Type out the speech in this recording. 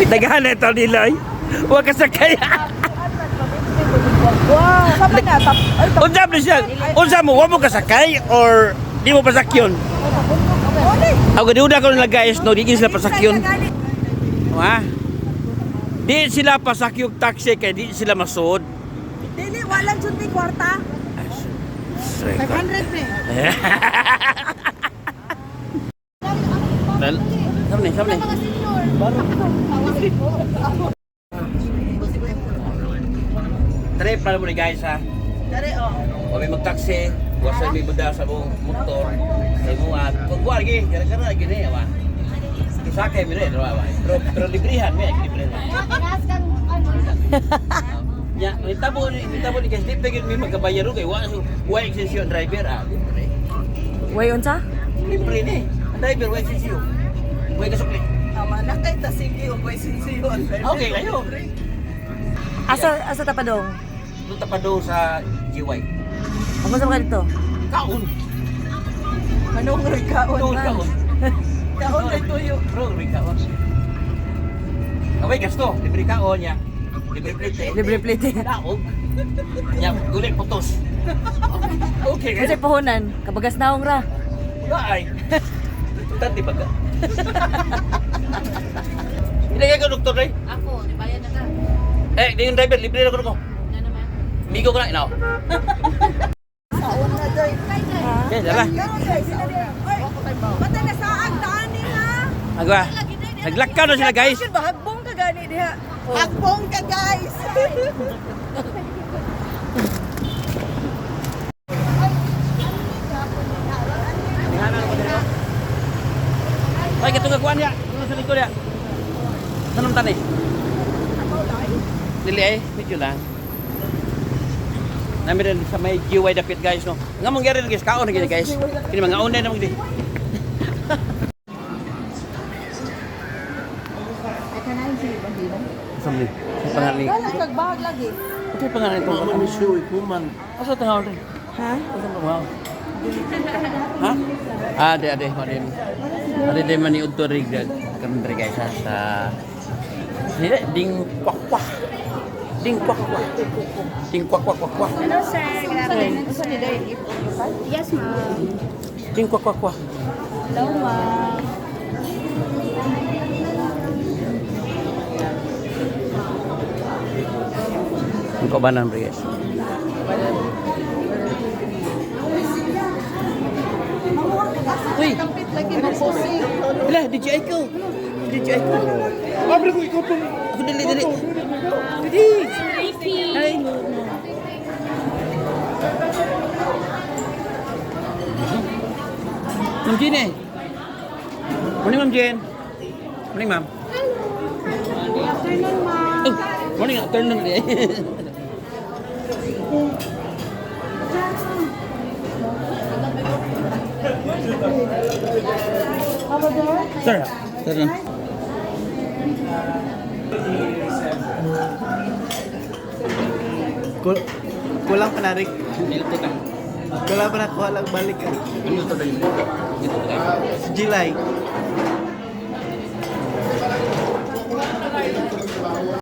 Daghan na ito nila ay. Huwag ka sakay. Wow, sama na. Unsa mo siya? Unsa mo? Huwag mo ka sakay or di mo pasakyon? Ako gadiuda ko nila guys, no? Di sila pasakyon. Ha? Di sila pasakyog taxi kaya di sila masud. Dili, walang sunti kwarta. 500 eh. Sama ni. Trip na mo ni guys ha. Dari oh. Kami mag-taxi, wasa may muda sa mong motor. Sa mo at kung buwan lagi, gara-gara gini awa. Sakay mi rin awa. Pero librihan mi, librihan. Ya, itabo ni guys, di pagin mi magkabayaro kay wa extension driver ah. Libre. Way unsa? Libre ni. Ang driver wa extension. Wa kasukli. Tama na kay tasigi o boy sinsiyon. Okay kayo. Asa tapadong? Punta pa daw sa GY. Ako sa mga dito. Kaon. Manong kaon. Kaon. Kaon kay tuyo. Bro, libre kaon. Away gasto, libre kaon ya. Libre plate. Libre plate. Kaon. Ya, gulik putos. Okay. Kasi puhunan, kabagas naong ra. Ay. Tati baga. Ilagay ka doktor day. Ako, bayad na ka. Di yung driver, libre na ko. Ano naman? Migo ko na, inaw. Saon na doy. Okay, dala. Mata na saag daan nila. Agwa. Naglakaw na sila guys. Hagbong ka gani diha. Hagbong ka guys. Ay, katong kuan ya. Ano sa likod ya? Sanong tani? Dili ay, medyo lang. Nami rin sa may GY dapit guys no. Nga mong gyari guys, kaon na gini guys. Kini mga online na mong di. Samli. Sa pangalan ni. Wala kagbahag lagi. Ito yung pangalan ito. Ano ni Shui Kuman? Asa tangawal rin? Ha? Asa tangawal? Ha? Ade. Ade man ni Udto rig karon diri guys ha sa ding kwak kwak. Ding kwak kwak. Ding kwak kwak kwak kwak. Hello, sir. Grabe. Asa ni day? Yes, ma'am. Ding kwak kwak kwak. Hello, ma'am. Ang kabanan rin guys. Uy! Kapit lagi ng pusi. Wala, DJI ko. DJI ko. Abre ko, ikaw pang. Ako dali. Dali. Ay. Ma'am Jean eh. Morning, Ma'am Jean. Morning, Ma'am. Afternoon, ma'am. Oh, morning, afternoon eh. Sir. Sir. Kulang pa na Rick. Nilito ka. Kulang pa na kuha lang balik ka. Ano ito rin? Ito ka. Si July.